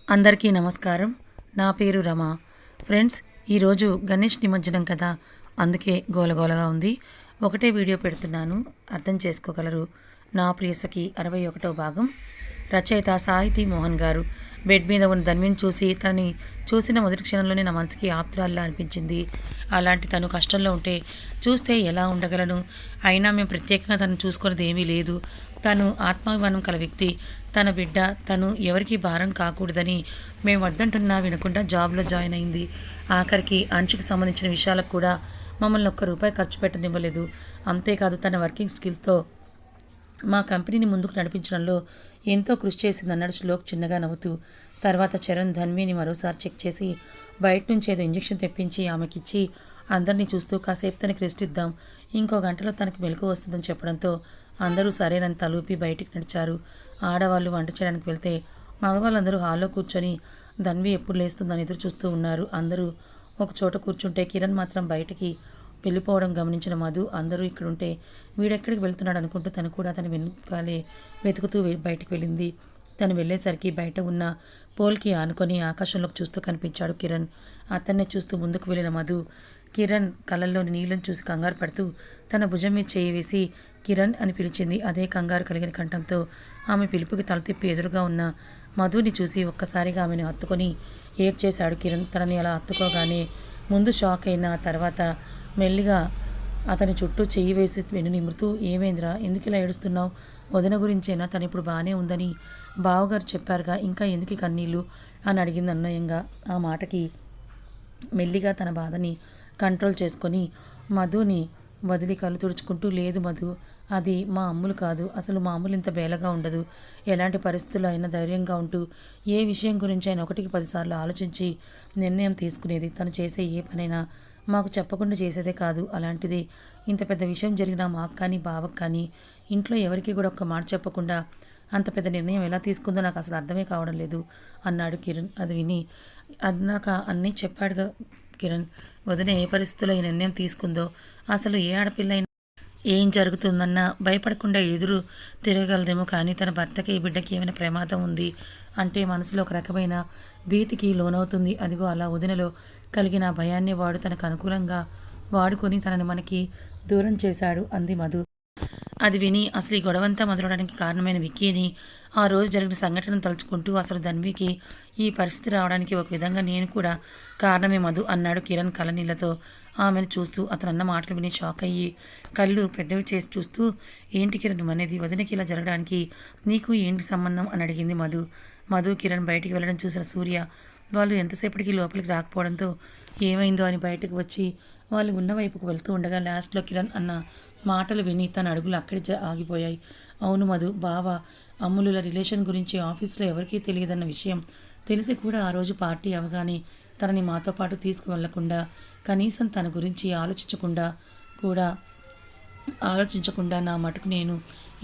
అందరికీ నమస్కారం. నా పేరు రమ. ఫ్రెండ్స్, ఈరోజు గణేష్ నిమజ్జనం కదా, అందుకే గోలగోలగా ఉంది. ఒకటే వీడియో పెడుతున్నాను, అర్థం చేసుకోగలరు. నా ప్రియసకి 61వ భాగం. రచయిత సాహితీ మోహన్ గారు. బెడ్ మీద ఉన్న ధన్విని చూసి తనని చూసిన మొదటి క్షణంలోనే నా మనసుకి ఆప్తురాల్లా అనిపించింది. అలాంటి తను కష్టంలో ఉంటే చూస్తే ఎలా ఉండగలను? అయినా మేము ప్రత్యేకంగా తను చూసుకున్నది ఏమీ లేదు. తను ఆత్మాభిమానం కల వ్యక్తి. తన బిడ్డ తను ఎవరికి భారం కాకూడదని మేము వద్దంటున్నా వినకుండా జాబ్లో జాయిన్ అయింది. ఆఖరికి అంచుకి సంబంధించిన విషయాలకు కూడా మమ్మల్ని ₹1 ఖర్చు పెట్టనివ్వలేదు. అంతేకాదు తన వర్కింగ్ స్కిల్స్తో మా కంపెనీని ముందుకు నడిపించడంలో ఎంతో కృషి చేసిందన్నాడు శ్లోక్ చిన్నగా నవ్వుతూ. తర్వాత చరణ్ ధన్విని మరోసారి చెక్ చేసి బయట నుంచి ఏదో ఇంజెక్షన్ తెప్పించి ఆమెకిచ్చి అందరినీ చూస్తూ కాసేపు తనకి రెస్ట్ ఇద్దాం, ఇంకో గంటలో తనకి మెలకు వస్తుందని చెప్పడంతో అందరూ సరేనని తలూపి బయటికి నడిచారు. ఆడవాళ్ళు వంట చేయడానికి వెళ్తే మగవాళ్ళందరూ హాల్లో కూర్చొని ధన్వి ఎప్పుడు లేస్తుందని ఎదురు చూస్తూ ఉన్నారు. అందరూ ఒక చోట కూర్చుంటే కిరణ్ మాత్రం బయటికి వెళ్ళిపోవడం గమనించిన మధు అందరూ ఇక్కడుంటే వీడెక్కడికి వెళ్తున్నాడు అనుకుంటూ తను కూడా తన వెనుకాలే వెతుకుతూ బయటికి వెళ్ళింది. తను వెళ్ళేసరికి బయట ఉన్న పోల్కి ఆనుకొని ఆకాశంలోకి చూస్తూ కనిపించాడు కిరణ్. అతన్నే చూస్తూ ముందుకు వెళ్ళిన మధు కిరణ్ కళ్ళల్లోని నీళ్ళను చూసి కంగారు పడుతూ తన భుజం మీద చేయి వేసి కిరణ్ అని పిలిచింది. అదే కంగారు కలిగిన కంఠంతో ఆమె పిలుపుకి తల తిప్పి ఎదురుగా ఉన్న మధుని చూసి ఒక్కసారిగా ఆమెను హత్తుకొని ఏడ్చేశాడు కిరణ్. తనని అలా హత్తుకోగానే ముందు షాక్ అయిన తర్వాత మెల్లిగా అతని చుట్టూ చెయ్యి వేసి వెన్ను నిమురుతూ, ఏమైందిరా, ఎందుకు ఇలా ఏడుస్తున్నావు? వదిన గురించేనా? తను ఇప్పుడు బాగానే ఉందని బావగారు చెప్పారుగా, ఇంకా ఎందుకు కన్నీళ్ళు అని అడిగింది అన్నయంగా. ఆ మాటకి మెల్లిగా తన బాధని కంట్రోల్ చేసుకొని మధుని వదిలి కళ్ళు తుడుచుకుంటూ, లేదు మధు, అది మా అమ్ములు కాదు. అసలు మా అమ్ములు ఇంత బేలగా ఉండదు. ఎలాంటి పరిస్థితుల్లో అయినా ధైర్యంగా ఉంటూ ఏ విషయం గురించి అయినా 1కి 10 సార్లు ఆలోచించి నిర్ణయం తీసుకునేది. తను చేసే ఏ పనైనా మాకు చెప్పకుండా చేసేదే కాదు. అలాంటిది ఇంత పెద్ద విషయం జరిగినా మాకు కానీ బావకు కానీ ఇంట్లో ఎవరికి కూడా ఒక్క మాట చెప్పకుండా అంత పెద్ద నిర్ణయం ఎలా తీసుకుందో నాకు అసలు అర్థమే కావడం లేదు అన్నాడు కిరణ్. అది విని అన్నాక అన్నీ చెప్పాడుగా కిరణ్. వదిన ఏ పరిస్థితుల్లో ఈ నిర్ణయం తీసుకుందో, అసలు ఏ ఆడపిల్ల అయినా ఏం జరుగుతుందన్నా భయపడకుండా ఎదురు తిరగగలదేమో, కానీ తన భర్తకి ఈ బిడ్డకి ఏమైనా ప్రమాదం ఉంది అంటే మనసులో ఒక రకమైన భీతికి లోనవుతుంది. అదిగో అలా వదినలో కలిగిన భయాన్ని వాడు తనకు అనుకూలంగా వాడుకొని తనని మనకి దూరం చేశాడు అంది మధు. అది విని అసలు ఈ గొడవంతా మొదలవడానికి కారణమైన విక్కీని, ఆ రోజు జరిగిన సంఘటనను తలుచుకుంటూ అసలు ధన్వికి ఈ పరిస్థితి రావడానికి ఒక విధంగా నేను కూడా కారణమే మధు అన్నాడు కిరణ్ కళ్ళనీళ్లతో ఆమెను చూస్తూ. అతను అన్న మాటలు విని షాక్ అయ్యి కళ్ళు పెద్దవి చేసి చూస్తూ, ఏంటి కిరణ్ అనేది, వదినకి ఇలా జరగడానికి నీకు ఏంటి సంబంధం అని అడిగింది మధు. కిరణ్ బయటికి వెళ్ళడం చూసిన సూర్య వాళ్ళు ఎంతసేపటికి లోపలికి రాకపోవడంతో ఏమైందో అని బయటకు వచ్చి వాళ్ళు ఉన్న వైపుకు వెళ్తూ ఉండగా లాస్ట్లో కిరణ్ అన్న మాటలు విని తన అడుగులు అక్కడి ఆగిపోయాయి. అవును మధు, బావ అమ్ములుల రిలేషన్ గురించి ఆఫీస్లో ఎవరికీ తెలియదన్న విషయం తెలిసి కూడా ఆ రోజు పార్టీ అవగానే తనని మాతో పాటు తీసుకువెళ్లకుండా, కనీసం తన గురించి ఆలోచించకుండా నా మటుకు నేను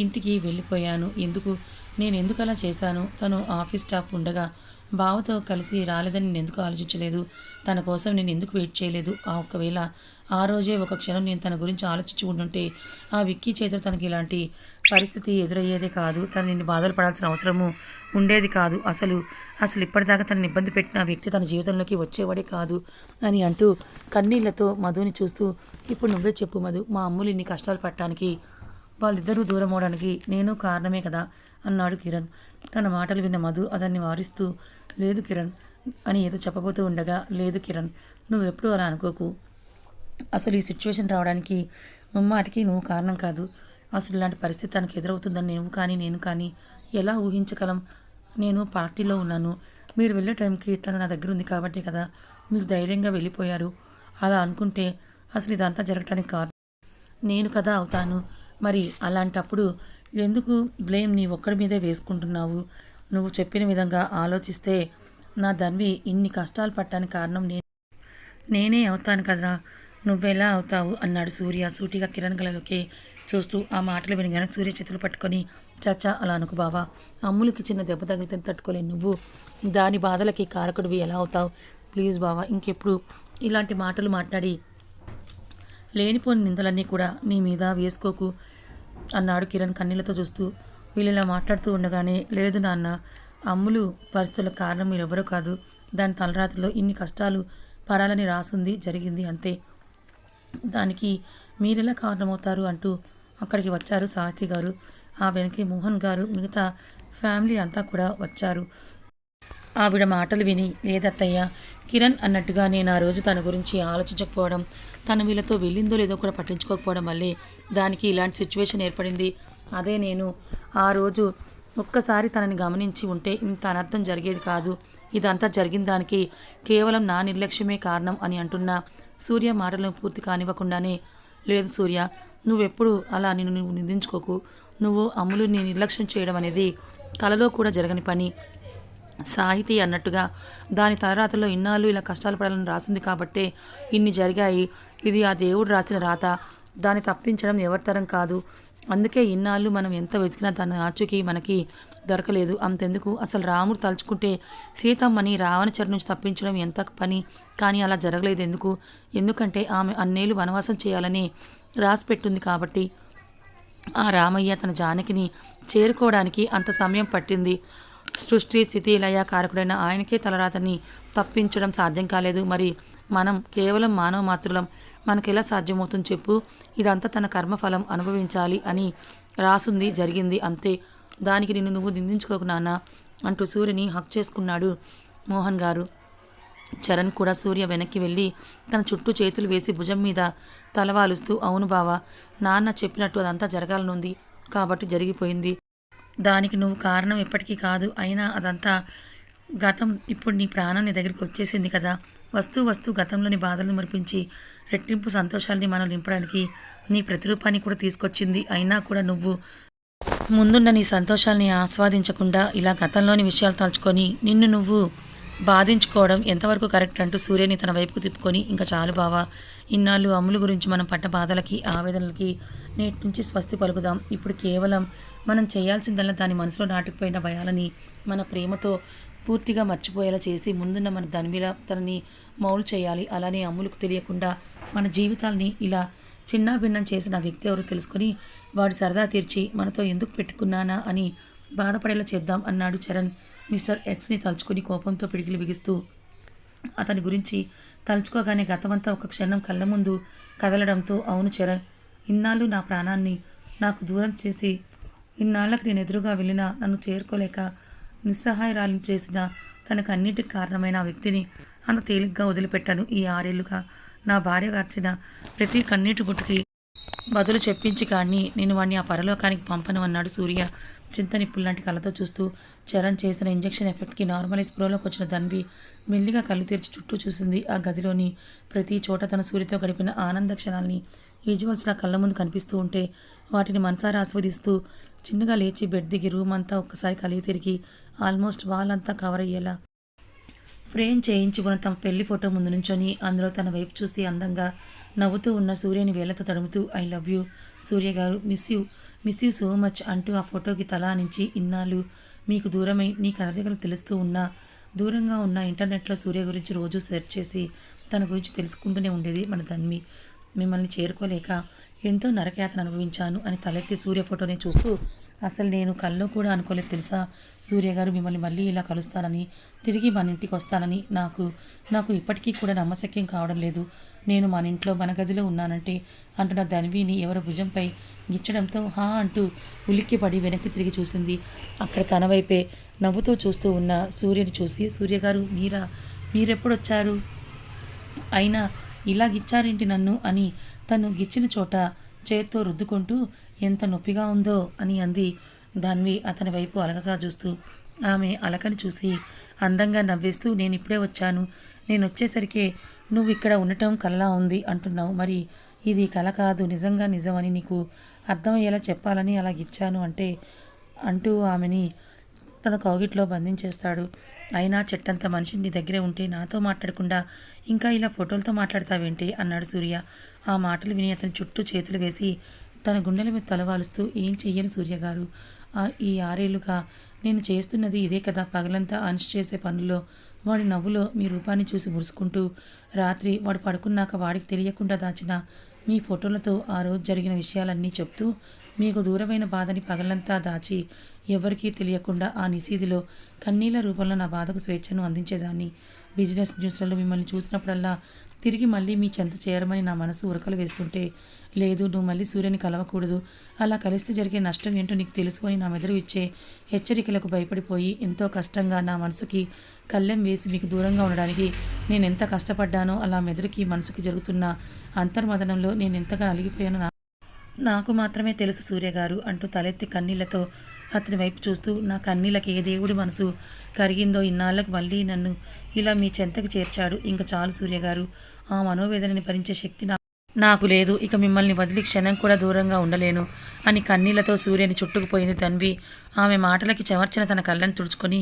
ఇంటికి వెళ్ళిపోయాను. నేను ఎందుకు అలా చేశాను? తను ఆఫీస్ స్టాఫ్ ఉండగా బావతో కలిసి రాలేదని నేను ఎందుకు ఆలోచించలేదు? తన కోసం నేను ఎందుకు వెయిట్ చేయలేదు? ఒకవేళ ఆ రోజే ఒక క్షణం నేను తన గురించి ఆలోచించి ఉండుంటే ఆ విక్కీ చేతిలో తనకి ఇలాంటి పరిస్థితి ఎదురయ్యేదే కాదు. తను నిన్ను బాధలు పడాల్సిన అవసరము ఉండేది కాదు. అసలు ఇప్పటిదాకా తనని ఇబ్బంది పెట్టిన వ్యక్తి తన జీవితంలోకి వచ్చేవాడే కాదు అని అంటూ కన్నీళ్లతో మధుని చూస్తూ, ఇప్పుడు నువ్వే చెప్పు మధు, మా అమ్ములు ఇన్ని కష్టాలు పట్టడానికి, వాళ్ళిద్దరూ దూరం అవడానికి నేను కారణమే కదా అన్నాడు కిరణ్. తన మాటలు విన్న మధు అతన్ని వారిస్తూ, లేదు కిరణ్ అని ఏదో చెప్పబోతూ ఉండగా, లేదు కిరణ్, నువ్వెప్పుడూ అలా అనుకోకు. అసలు ఈ సిచ్యువేషన్ రావడానికి ముమ్మాటికి నువ్వు కారణం కాదు. అసలు ఇలాంటి పరిస్థితి తనకు ఎదురవుతుందని నేను కానీ ఎలా ఊహించగలం? నేను పార్టీలో ఉన్నాను. మీరు వెళ్ళే టైంకి తను నా దగ్గర ఉంది కాబట్టి కదా మీరు ధైర్యంగా వెళ్ళిపోయారు. అలా అనుకుంటే అసలు ఇదంతా జరగటానికి కారణం నేను కదా అవుతాను. మరి అలాంటప్పుడు ఎందుకు బ్లేమ్ నీ ఒక్కడి మీదే వేసుకుంటున్నావు? నువ్వు చెప్పిన విధంగా ఆలోచిస్తే నా ధన్వి ఇన్ని కష్టాలు పట్టడానికి కారణం నేనే అవుతాను కదా, నువ్వెలా అవుతావు అన్నాడు సూర్య సూటిగా కిరణ్ గలలోకి చూస్తూ. ఆ మాటలు వినగానే సూర్య చేతులు పట్టుకొని, చాచా అలా అనుకు బావా, అమ్ములకి చిన్న దెబ్బ తగిలితే తట్టుకోలేను, నువ్వు దాని బాధలకి కారకుడివి ఎలా అవుతావు? ప్లీజ్ బావా, ఇంకెప్పుడు ఇలాంటి మాటలు మాట్లాడి లేనిపోని నిందలన్నీ కూడా నీ మీద వేసుకోకు అన్నాడు కిరణ్ కన్నీళ్లతో చూస్తూ. వీళ్ళు ఇలా మాట్లాడుతూ ఉండగానే, లేదు నాన్న, అమ్ములు పరిస్థితుల కారణం మీరెవరో కాదు. దాని తలరాతలో ఇన్ని కష్టాలు పడాలని రాసుంది, జరిగింది అంతే. దానికి మీరెలా కారణమవుతారు అంటూ అక్కడికి వచ్చారు సాహితి గారు. ఆ వెనకే మోహన్ గారు, మిగతా ఫ్యామిలీ అంతా కూడా వచ్చారు. ఆవిడ మాటలు విని, లేదత్తయ్య, కిరణ్ అన్నట్టుగా నేను ఆ రోజు తన గురించి ఆలోచించకపోవడం, తను వీళ్ళతో వెళ్ళిందో లేదో కూడా పట్టించుకోకపోవడం వల్లే దానికి ఇలాంటి సిచ్యువేషన్ ఏర్పడింది. అదే నేను ఆ రోజు ఒక్కసారి తనని గమనించి ఉంటే ఇంత అనర్థం జరిగేది కాదు. ఇదంతా జరిగిన దానికి కేవలం నా నిర్లక్ష్యమే కారణం అని అంటున్న సూర్య మాటలను పూర్తి కానివ్వకుండానే, లేదు సూర్య, నువ్వెప్పుడు అలా నువ్వు నిందించుకోకు. నువ్వు అమ్ములుని నిర్లక్ష్యం చేయడం అనేది కలలో కూడా జరగని పని. సాహితీ అన్నట్టుగా దాని తలరాతలో ఇన్నాళ్ళు ఇలా కష్టాలు పడాలని రాసింది కాబట్టే ఇన్ని జరిగాయి. ఇది ఆ దేవుడు రాసిన రాత. దాన్ని తప్పించడం ఎవరితరం కాదు. అందుకే ఇన్నాళ్ళు మనం ఎంత వెతికినా తన ఆచూకీ మనకి దొరకలేదు. అంతెందుకు, అసలు రాముడు తలుచుకుంటే సీతమ్మని రావణ చెర నుంచి తప్పించడం ఎంత పని. కానీ అలా జరగలేదు. ఎందుకంటే ఆమె అన్నేళ్ళు వనవాసం చేయాలని రాసి పెట్టుంది కాబట్టి. ఆ రామయ్య తన జానకిని చేరుకోవడానికి అంత సమయం పట్టింది. సృష్టి స్థితి లయ కారకుడైన ఆయనకే తలరాతని తప్పించడం సాధ్యం కాలేదు. మరి మనం కేవలం మానవ మాతృలం, మనకెలా సాధ్యమవుతుంది చెప్పు? ఇదంతా తన కర్మఫలం, అనుభవించాలి అని రాసుంది, జరిగింది అంతే. దానికి నువ్వు నిందించుకోకు నాన్న అంటూ సూర్యని హక్ చేసుకున్నాడు మోహన్ గారు. చరణ్ కూడా సూర్య వెనక్కి వెళ్ళి తన చుట్టూ చేతులు వేసి భుజం మీద తలవాలుస్తూ, అవును బావా, నాన్న చెప్పినట్టు అదంతా జరగాలనుంది కాబట్టి జరిగిపోయింది. దానికి నువ్వు కారణం ఎప్పటికీ కాదు. అయినా అదంతా గతం. ఇప్పుడు నీ ప్రాణం నీ దగ్గరికి వచ్చేసింది కదా. వస్తూ గతంలోని బాధలను మురిపించి రెట్టింపు సంతోషాలని మనం నింపడానికి నీ ప్రతిరూపాన్ని కూడా తీసుకొచ్చింది. అయినా కూడా నువ్వు ముందున్న నీ సంతోషాలని ఆస్వాదించకుండా ఇలా గతంలోని విషయాలు తలుచుకొని నిన్ను నువ్వు బాధించుకోవడం ఎంతవరకు కరెక్ట్ అంటూ సూర్యని తన వైపుకు తిప్పుకొని, ఇంకా చాలు బావా, ఇన్నాళ్ళు అమ్ములు గురించి మనం పడ్డ బాధలకి ఆవేదనలకి నేటి నుంచి స్వస్తి పలుకుదాం. ఇప్పుడు కేవలం మనం చేయాల్సిందల్లా దాని మనసులో నాటుకుపోయిన భయాలని మన ప్రేమతో పూర్తిగా మర్చిపోయేలా చేసి ముందున్న మన దానిలా తనని మౌలు చేయాలి. అలానే అమ్ములకు తెలియకుండా మన జీవితాల్ని ఇలా చిన్న భిన్నం చేసిన వ్యక్తి ఎవరు తెలుసుకొని వాడు సరదా తీర్చి మనతో ఎందుకు పెట్టుకున్నానా అని బాధపడేలా చేద్దాం అన్నాడు చరణ్. మిస్టర్ ఎక్స్ని తలుచుకుని కోపంతో పిడికిలు బిగిస్తూ అతని గురించి తలుచుకోగానే గతమంతా ఒక క్షణం కళ్ళ ముందు కదలడంతో, అవును చరణ్, ఇన్నాళ్ళు నా ప్రాణాన్ని నాకు దూరం చేసి ఇన్నాళ్ళకి నేను ఎదురుగా వెళ్ళినా నన్ను చేరుకోలేక నిస్సహాయరాలను చేసిన తనకు అన్నిటికి కారణమైన ఆ వ్యక్తిని అంత తేలిగ్గా వదిలిపెట్టాను. ఈ 6 ఏళ్లుగా నా భార్య గార్చిన ప్రతి కన్నీటి బుట్టుకి బదులు చెప్పించి కానీ నేను వాడిని ఆ పరలోకానికి పంపను అన్నాడు సూర్య చింతనిప్పుల్లాంటి కళ్ళతో చూస్తూ. చరణ్ చేసిన ఇంజెక్షన్ ఎఫెక్ట్కి నార్మల్ స్ప్రోలోకి వచ్చిన ధన్వి మెల్లిగా కళ్ళు తెరిచి చుట్టూ చూసింది. ఆ గదిలోని ప్రతి చోట తన సూర్యతో గడిపిన ఆనంద క్షణాలని విజువల్స్లా కళ్ళ ముందు కనిపిస్తూ ఉంటే వాటిని మనసారా ఆస్వాదిస్తూ చిన్నగా లేచి బెడ్ దిగి రూమ్ అంతా ఒక్కసారి కలిగి తిరిగి ఆల్మోస్ట్ వాల్ అంతా కవర్ అయ్యేలా ఫ్రేమ్ చేయించి ఉన్న తమ పెళ్లి ఫోటో ముందు నుంచొని అందులో తన వైపు చూసి అందంగా నవ్వుతూ ఉన్న సూర్యని వేళ్లతో తడుముతూ, ఐ లవ్ యూ సూర్య గారు, మిస్ యూ సో మచ్ అంటూ ఆ ఫోటోకి తలా నుంచి ఇన్నాళ్ళు మీకు దూరమై నీ కదలికలు తెలుస్తూ ఉన్నా దూరంగా ఉన్న ఇంటర్నెట్లో సూర్య గురించి రోజు సెర్చ్ చేసి తన గురించి తెలుసుకుంటూనే ఉండేది మన ధన్వి. మిమ్మల్ని చేరుకోలేక ఎంతో నరకయాతన అనుభవించాను అని తలెత్తి సూర్య ఫోటోని చూస్తూ, అసలు నేను కల్లో కూడా అనుకోలేదు తెలుసా సూర్య గారు, మిమ్మల్ని మళ్ళీ ఇలా కలుస్తానని, తిరిగి మన ఇంటికి వస్తానని. నాకు ఇప్పటికీ కూడా నమ్మశక్యం కావడం లేదు. నేను మన ఇంట్లో మన గదిలో ఉన్నానంటే అంటున్న ధన్విని ఎవరో భుజంపై గిచ్చడంతో హా అంటూ ఉలిక్కిపడి వెనక్కి తిరిగి చూసింది. అక్కడ తన వైపే నవ్వుతూ చూస్తూ ఉన్న సూర్యని చూసి, సూర్య గారు, మీరెప్పుడొచ్చారు? అయినా ఇలా గిచ్చారేంటి నన్ను అని తను గిచ్చిన చోట చేత్తో రుద్దుకుంటూ ఎంత నొప్పిగా ఉందో అని అంది ధన్వి అతని వైపు అలకగా చూస్తూ. ఆమె అలకని చూసి అందంగా నవ్వేస్తూ, నేను ఇప్పుడే వచ్చాను. నేను వచ్చేసరికే నువ్వు ఇక్కడ ఉండటం కలలా ఉంది అంటున్నావు. మరి ఇది కల కాదు, నిజంగా నిజమని నీకు అర్థమయ్యేలా చెప్పాలని అలా గిచ్చాను అంటూ ఆమెని తన కౌగిట్లో బంధించేస్తాడు. అయినా చెట్టంత మనిషి నీ దగ్గరే ఉంటే నాతో మాట్లాడకుండా ఇంకా ఇలా ఫోటోలతో మాట్లాడతావేంటి అన్నాడు సూర్య. ఆ మాటలు విని అతని చుట్టూ చేతులు వేసి తన గుండెల మీద తలవాలుస్తూ, ఏం చెయ్యను సూర్య గారు, ఈ 6 ఏళ్లుగా నేను చేస్తున్నది ఇదే కదా. పగలంతా అనిష్ చేసే పనుల్లో వాడి నవ్వులో మీ రూపాన్ని చూసి మురుసుకుంటూ, రాత్రి వాడు పడుకున్నాక వాడికి తెలియకుండా దాచిన మీ ఫోటోలతో ఆ రోజు జరిగిన విషయాలన్నీ చెప్తూ మీకు దూరమైన బాధని పగలంతా దాచి ఎవరికీ తెలియకుండా ఆ నిశీదిలో కన్నీళ్ల రూపంలో నా బాధకు స్వేచ్ఛను అందించేదాన్ని. బిజినెస్ న్యూస్లలో మిమ్మల్ని చూసినప్పుడల్లా తిరిగి మళ్ళీ మీ చెంత చేరమని నా మనసు ఉరకలు వేస్తుంటే, లేదు నువ్వు మళ్ళీ సూర్యుని కలవకూడదు, అలా కలిస్తే జరిగే నష్టం ఏంటో నీకు తెలుసు అని నా మెదడు ఇచ్చే హెచ్చరికలకు భయపడిపోయి ఎంతో కష్టంగా నా మనసుకి కళ్ళెం వేసి మీకు దూరంగా ఉండడానికి నేను ఎంత కష్టపడ్డానో అలా మెదడుకి మనసుకి జరుగుతున్న అంతర్మదనంలో నేను ఎంతగా నలిగిపోయానో నాకు మాత్రమే తెలుసు సూర్యగారు అంటూ తలెత్తి కన్నీళ్లతో అతని వైపు చూస్తూ, నా కన్నీళ్ళకి ఏ దేవుడి మనసు కరిగిందో ఇన్నాళ్లకు మళ్ళీ నన్ను ఇలా మీ చెంతకు చేర్చాడు. ఇంక చాలు సూర్యగారు, ఆ మనోవేదనని భరించే శక్తి నాకు లేదు. ఇక మిమ్మల్ని వదిలి క్షణం కూడా దూరంగా ఉండలేను అని కన్నీళ్లతో సూర్యని చుట్టుకుపోయింది ధన్వి. ఆమె మాటలకి చెమర్చిన తన కళ్ళని తుడుచుకొని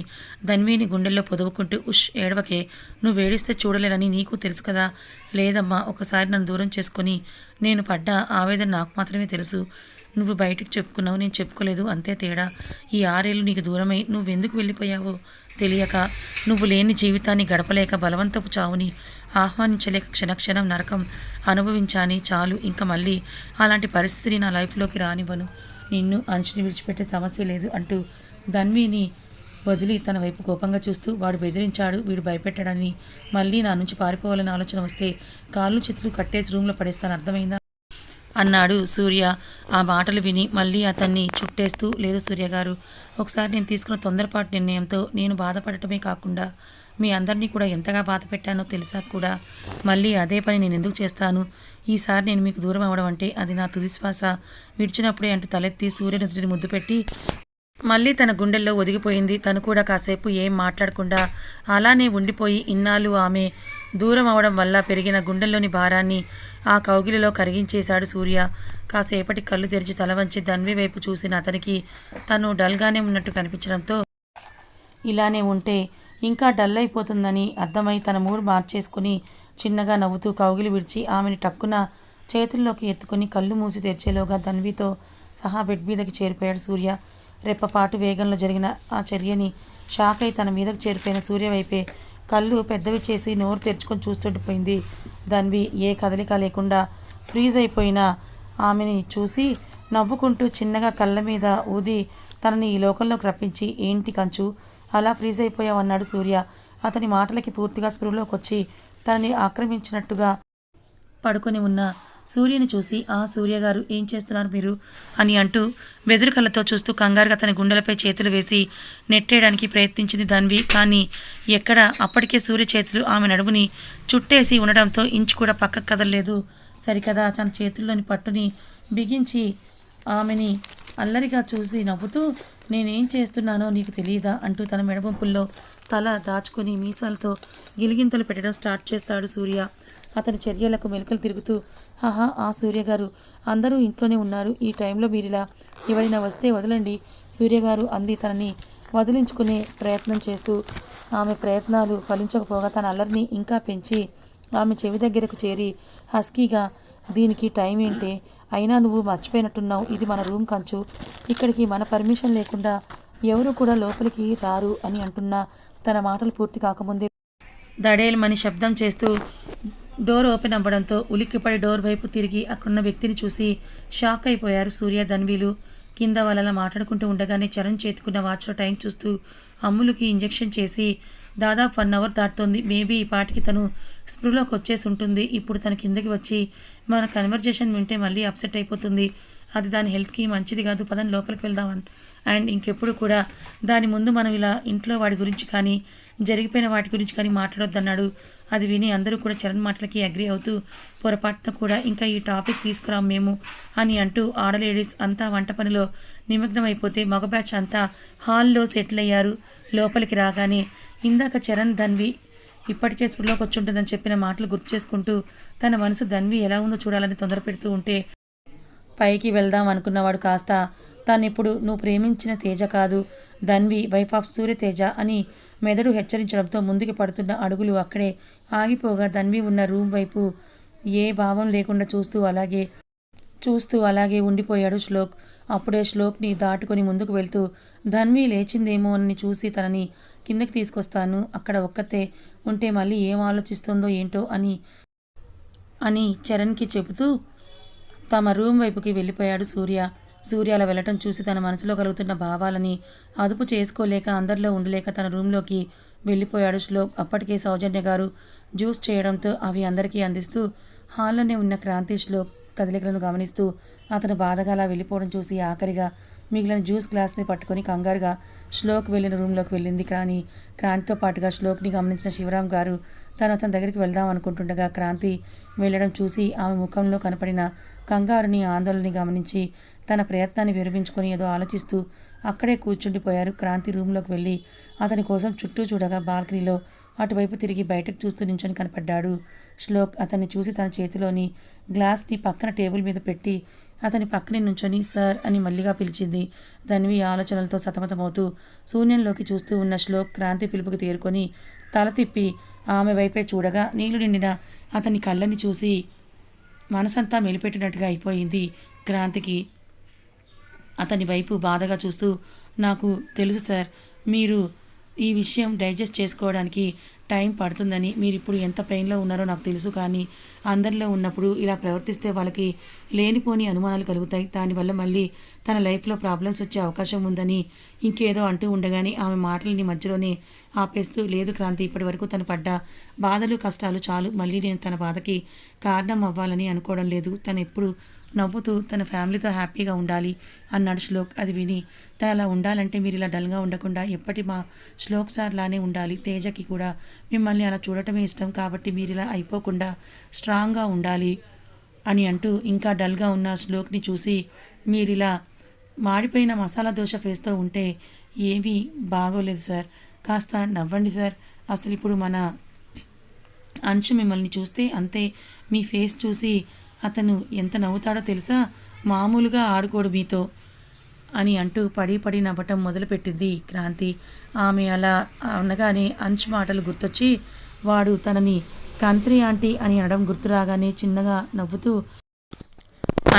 ధన్విని గుండెల్లో పొదువుకుంటూ, ఉష్ ఏడవకే, నువ్వు ఏడిస్తే చూడలేనని నీకు తెలుసు కదా. లేదమ్మా, ఒకసారి నన్ను దూరం చేసుకొని నేను పడ్డ ఆవేదన నాకు మాత్రమే తెలుసు. నువ్వు బయటికి చెప్పుకున్నావు, నేను చెప్పుకోలేదు, అంతే తేడా. ఈ 6 ఏళ్ళు నీకు దూరమై నువ్వెందుకు వెళ్ళిపోయావో తెలియక, నువ్వు లేని జీవితాన్ని గడపలేక బలవంతపు చావుని ఆహ్వానించలేక క్షణక్షణం నరకం అనుభవించాని. చాలు, ఇంకా మళ్ళీ అలాంటి పరిస్థితిని నా లైఫ్లోకి రానివ్వను. నిన్ను అంచుని విడిచిపెట్టే సమస్య లేదు అంటూ ధన్విని వదిలి తన వైపు కోపంగా చూస్తూ, వాడు బెదిరించాడు, వీడు భయపెట్టాడని మళ్ళీ నా నుంచి పారిపోవాలని ఆలోచన వస్తే కాళ్ళు చేతులు కట్టేసి రూమ్లో పడేస్తాను, అర్థమైందా అన్నాడు సూర్య. ఆ మాటలు విని మళ్ళీ అతన్ని చుట్టేస్తూ, లేదు సూర్యగారు, ఒకసారి నేను తీసుకున్న తొందరపాటు నిర్ణయంతో నేను బాధపడటమే కాకుండా మీ అందరినీ కూడా ఎంతగా బాధ పెట్టానో తెలిసాక కూడా మళ్ళీ అదే పని నేను ఎందుకు చేస్తాను. ఈసారి నేను మీకు దూరం అవ్వడం అంటే అది నా తుది శ్వాస విడిచినప్పుడే అంటూ తలెత్తి సూర్యనుద్రిని ముద్దు పెట్టి మళ్ళీ తన గుండెల్లో ఒదిగిపోయింది. తను కూడా కాసేపు ఏం మాట్లాడకుండా అలానే ఉండిపోయి, ఇన్నాళ్ళు ఆమె దూరం అవడం వల్ల పెరిగిన గుండెల్లోని భారాన్ని ఆ కౌగిలిలో కరిగించేశాడు సూర్య. కాసేపటి కళ్ళు తెరిచి తల వంచి ధన్వి వైపు చూసిన అతనికి తను డల్గానే ఉన్నట్టు కనిపించడంతో, ఇలానే ఉంటే ఇంకా డల్ అయిపోతుందని అర్థమై తన మూడు మార్చేసుకుని చిన్నగా నవ్వుతూ కౌగిలి విడిచి ఆమెని టక్కున చేతుల్లోకి ఎత్తుకుని కళ్ళు మూసి తెరిచేలోగా ధన్వితో సహా బెడ్ మీదకి చేరిపోయాడు సూర్య. రెప్పపాటు వేగంలో జరిగిన ఆ చర్యని షాక్ అయి తన మీదకు చేరిపోయిన సూర్య వైపే కళ్ళు పెద్దవి చేసి నోరు తెరుచుకొని చూస్తుండిపోయింది ధన్వి. ఏ కదలిక లేకుండా ఫ్రీజ్ అయిపోయిన ఆమెని చూసి నవ్వుకుంటూ చిన్నగా కళ్ళ మీద ఊది తనని ఈ లోకంలోకి రప్పించి, ఏంటి కంచు అలా ఫ్రీజ్ అయిపోయావన్నాడు సూర్య. అతని మాటలకి పూర్తిగా స్పృహలోకి వచ్చి తనని ఆక్రమించినట్టుగా పడుకొని ఉన్న సూర్యని చూసి, ఆ సూర్యగారు ఏం చేస్తున్నారు మీరు అని అంటూ వెదురు కళ్ళతో చూస్తూ కంగారుగా తన గుండెలపై చేతులు వేసి నెట్టేయడానికి ప్రయత్నించింది ధన్వి. కానీ ఎక్కడ, అప్పటికే సూర్య చేతులు ఆమె నడుముని చుట్టేసి ఉండడంతో ఇంచు కూడా పక్కకు కదలలేదు. సరికదా తన చేతుల్లోని పట్టుని బిగించి ఆమెని అల్లరిగా చూసి నవ్వుతూ, నేనేం చేస్తున్నానో నీకు తెలియదా అంటూ తన మెడబొంపుల్లో తల దాచుకొని మీసాలతో గిలిగింతలు పెట్టడం స్టార్ట్ చేస్తాడు సూర్య. అతని చర్యలకు మెలకలు తిరుగుతూ, ఆహా, ఆ సూర్యగారు అందరూ ఇంట్లోనే ఉన్నారు, ఈ టైంలో మీరిలా ఎవరైనా వస్తే వదలండి సూర్యగారు అంది తనని వదిలించుకునే ప్రయత్నం చేస్తూ. ఆమె ప్రయత్నాలు ఫలించకపోగా తన అల్లరిని ఇంకా పెంచి ఆమె చెవి దగ్గరకు చేరి హస్కీగా, దీనికి టైం ఏంటే, అయినా నువ్వు మర్చిపోయినట్టున్నావు, ఇది మన రూమ్ కంచు, ఇక్కడికి మన పర్మిషన్ లేకుండా ఎవరు కూడా లోపలికి రారు అని అంటున్నా తన మాటలు పూర్తి కాకముందే దడేల్మని శబ్దం చేస్తూ డోర్ ఓపెన్ అవ్వడంతో ఉలిక్కిపడి డోర్ వైపు తిరిగి అక్కడున్న వ్యక్తిని చూసి షాక్ అయిపోయారు సూర్య ధన్వీలు. కింద వాళ్ళలా మాట్లాడుకుంటూ ఉండగానే చరణ్ చేతుకున్న వాచ్లో టైం చూస్తూ అమ్ములకి ఇంజెక్షన్ చేసి దాదాపు 1 అవర్ దాటుతోంది. మేబీ ఈ పాటికి తను స్పృహలోకి వచ్చేసి ఉంటుంది. ఇప్పుడు తన కిందకి వచ్చి మన కన్వర్జేషన్ వింటే మళ్ళీ అప్సెట్ అయిపోతుంది, అది దాని హెల్త్కి మంచిది కాదు, పదని లోపలికి వెళ్దామని. అండ్ ఇంకెప్పుడు కూడా దాని ముందు మనం ఇలా ఇంట్లో వాడి గురించి కానీ జరిగిపోయిన వాటి గురించి కానీ మాట్లాడొద్దన్నాడు. అది విని అందరూ కూడా చరణ్ మాటలకి అగ్రి అవుతూ, పొరపాటున కూడా ఇంకా ఈ టాపిక్ తీసుకురాం మేము అని అంటూ ఆడలేడీస్ అంతా వంట పనిలో నిమగ్నం అయిపోతే మగ బ్యాచ్ అంతా హాల్లో సెటిల్ అయ్యారు. లోపలికి రాగానే ఇందాక చరణ్ ధన్వి ఇప్పటికే స్పృహలోకి వచ్చుంటుందని చెప్పిన మాటలు గుర్తు చేసుకుంటూ తన మనసు ధన్వి ఎలా ఉందో చూడాలని తొందర పెడుతూ ఉంటే, పైకి వెళ్దాం అనుకున్నవాడు కాస్త తానిప్పుడు నువ్వు ప్రేమించిన తేజ కాదు, ధన్వి వైఫ్ ఆఫ్ సూర్య తేజ అని మెదడు హెచ్చరించడంతో ముందుకు పడుతున్న అడుగులు అక్కడే ఆగిపోగా ధన్వి ఉన్న రూమ్ వైపు ఏ భావం లేకుండా చూస్తూ అలాగే ఉండిపోయాడు శ్లోక్. అప్పుడే శ్లోక్ని దాటుకొని ముందుకు వెళ్తూ, ధన్వి లేచిందేమో అని చూసి తనని కిందకి తీసుకొస్తాను, అక్కడ ఒక్కతే ఉంటే మళ్ళీ ఏం ఆలోచిస్తుందో ఏంటో అని చరణ్కి చెబుతూ తమ రూమ్ వైపుకి వెళ్ళిపోయాడు సూర్య. సూర్య అలా వెళ్ళటం చూసి తన మనసులో కలుగుతున్న భావాలని అదుపు చేసుకోలేక అందరిలో ఉండలేక తన రూమ్లోకి వెళ్ళిపోయాడు శ్లోక్. అప్పటికే సౌజన్య గారు జ్యూస్ చేయడంతో అవి అందరికీ అందిస్తూ హాల్లోనే ఉన్న క్రాంతి శ్లోక్ కదలికలను గమనిస్తూ అతను బాధగా అలా వెళ్ళిపోవడం చూసి ఆఖరిగా మిగిలిన జ్యూస్ గ్లాస్ని పట్టుకొని కంగారుగా శ్లోక్ వెళ్ళిన రూమ్లోకి వెళ్ళింది. కానీ క్రాంతితో పాటుగా శ్లోక్ని గమనించిన శివరాం గారు అతని దగ్గరికి వెళ్దాం అనుకుంటుండగా క్రాంతి వెళ్ళడం చూసి ఆమె ముఖంలో కనపడిన కంగారుని ఆందోళనని గమనించి తన ప్రయత్నాన్ని విరమించుకొని ఏదో ఆలోచిస్తూ అక్కడే కూర్చుండిపోయారు. క్రాంతి రూమ్లోకి వెళ్ళి అతని కోసం చుట్టూ చూడగా బాల్కనీలో అటువైపు తిరిగి బయటకు చూస్తూ నించొని కనపడ్డాడు శ్లోక్. అతన్ని చూసి తన చేతిలోని గ్లాస్ని పక్కన టేబుల్ మీద పెట్టి అతని పక్కనే నుంచొని సార్ అని మల్లిగా పిలిచింది. ధన్వి ఆలోచనలతో సతమతమవుతూ శూన్యంలోకి చూస్తూ ఉన్న శ్లోక్ క్రాంతి పిలుపుకి తేరుకొని తల తిప్పి ఆమె వైపే చూడగా నీళ్లు నిండిన అతని కళ్ళని చూసి మనసంతా మెలిపెట్టినట్టుగా అయిపోయింది క్రాంతికి. అతని వైపు బాధగా చూస్తూ నాకు తెలుసు సార్, మీరు ఈ విషయం డైజెస్ట్ చేసుకోవడానికి టైం పడుతుందని, మీరు ఇప్పుడు ఎంత పెయిన్లో ఉన్నారో నాకు తెలుసు. కానీ అందరిలో ఉన్నప్పుడు ఇలా ప్రవర్తిస్తే వాళ్ళకి లేనిపోని అనుమానాలు కలుగుతాయి. దానివల్ల మళ్ళీ తన లైఫ్లో ప్రాబ్లమ్స్ వచ్చే అవకాశం ఉందని ఇంకేదో అంటూ ఉండగానే ఆమె మాటలని మధ్యలోనే ఆపేస్తూ లేదు క్రాంతి, ఇప్పటి వరకు తను పడ్డ బాధలు కష్టాలు చాలు. మళ్ళీ నేను తన బాధకి కారణం అవ్వాలని అనుకోవడం లేదు. తను ఎప్పుడు నవ్వుతూ తన ఫ్యామిలీతో హ్యాపీగా ఉండాలి అన్నాడు శ్లోక్. అది విని తను అలా ఉండాలంటే మీరు ఇలా డల్గా ఉండకుండా ఎప్పటి మా శ్లోక్ సార్ లానే ఉండాలి. తేజకి కూడా మిమ్మల్ని అలా చూడటమే ఇష్టం కాబట్టి మీరు ఇలా అయిపోకుండా స్ట్రాంగ్గా ఉండాలి అని అంటూ ఇంకా డల్గా ఉన్న శ్లోక్ని చూసి మీరిలా మాడిపోయిన మసాలా దోశ ఫేస్తో ఉంటే ఏమీ బాగోలేదు సార్, కాస్త నవ్వండి సార్. అసలు ఇప్పుడు మన అంశు మిమ్మల్ని చూస్తే అంతే, మీ ఫేస్ చూసి అతను ఎంత నవ్వుతాడో తెలుసా, మామూలుగా ఆడుకోడు మీతో అని అంటూ పడి పడి నవ్వటం మొదలుపెట్టింది క్రాంతి. ఆమె అలా అనగానే అంచు మాటలు గుర్తొచ్చి వాడు తనని కంత్రి ఆంటీ అని అనడం గుర్తు రాగానే చిన్నగా నవ్వుతూ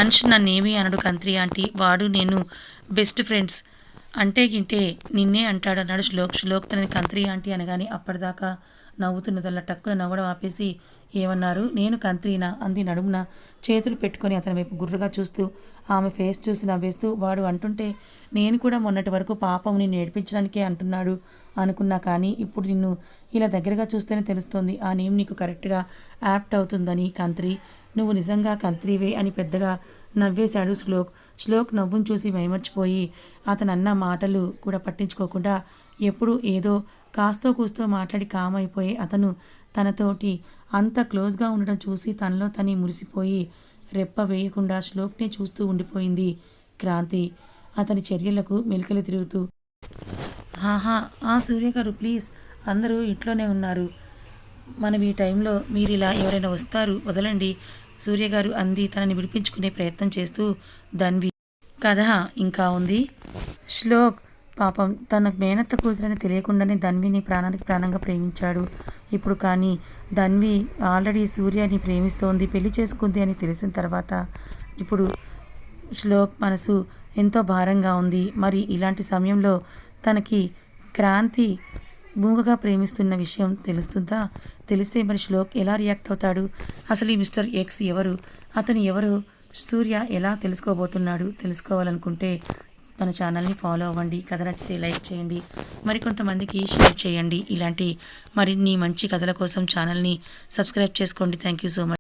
అంచు నన్నేమీ అనడు కంత్రి ఆంటీ, వాడు నేను బెస్ట్ ఫ్రెండ్స్, అంటే గింటే నిన్నే అంటాడు అన్నాడు శ్లోక్. శ్లోక్ తనని కంత్రి ఆంటీ అనగానే అప్పటిదాకా నవ్వుతున్నదల్లా టక్కున నవ్వడం ఆపేసి ఏమన్నారు, నేను కంత్రీనా అంది నడుమున చేతులు పెట్టుకొని అతని వైపు గుర్రుగా చూస్తూ. ఆమె ఫేస్ చూసి నవ్వేస్తూ వాడు అంటుంటే నేను కూడా మొన్నటి వరకు పాపం నిన్ను ఏడిపించడానికే అంటున్నాడు అనుకున్నా, కానీ ఇప్పుడు నిన్ను ఇలా దగ్గరగా చూస్తేనే తెలుస్తోంది ఆ నేమ్ నీకు కరెక్ట్గా యాప్ట్ అవుతుందని. కంత్రి, నువ్వు నిజంగా కంత్రీవే అని పెద్దగా నవ్వేశాడు శ్లోక్. శ్లోక్ నవ్వును చూసి మైమర్చిపోయి అతను అన్న మాటలు కూడా పట్టించుకోకుండా ఎప్పుడు ఏదో కాస్తో కూస్తో మాట్లాడి కామైపోయి అతను తనతోటి అంత క్లోజ్గా ఉండడం చూసి తనలో తని మురిసిపోయి రెప్ప వేయకుండా శ్లోక్నే చూస్తూ ఉండిపోయింది క్రాంతి. అతని చర్యలకు మెలికలు తిరుగుతూ ఆహా సూర్య గారు ప్లీజ్, అందరూ ఇంట్లోనే ఉన్నారు, మనం ఈ టైంలో మీరు ఇలా ఎవరైనా వస్తారు వదలండి సూర్య గారు అంది తనని విడిపించుకునే ప్రయత్నం చేస్తూ. ధన్వి కథ ఇంకా ఉంది. శ్లోక్ పాపం తన మేనత్త కూతురని తెలియకుండానే ధన్విని ప్రాణానికి ప్రాణంగా ప్రేమించాడు. ఇప్పుడు కానీ ధన్వి ఆల్రెడీ సూర్యని ప్రేమిస్తోంది, పెళ్లి చేసుకుంది అని తెలిసిన తర్వాత ఇప్పుడు శ్లోక్ మనసు ఎంతో భారంగా ఉంది. మరి ఇలాంటి సమయంలో తనకి క్రాంతి మూగగా ప్రేమిస్తున్న విషయం తెలుస్తుందా? తెలిస్తే మరి శ్లోక్ ఎలా రియాక్ట్ అవుతాడు? అసలు ఈ మిస్టర్ ఎక్స్ ఎవరు, అతను ఎవరు, సూర్య ఎలా తెలుసుకోబోతున్నాడు? తెలుసుకోవాలనుకుంటే మన ఛానల్ని ఫాలో అవ్వండి. కథ నచ్చితే లైక్ చేయండి, మరికొంతమందికి షేర్ చేయండి. ఇలాంటి మరిన్ని మంచి కథల కోసం ఛానల్ని సబ్స్క్రైబ్ చేసుకోండి. Thank you so much.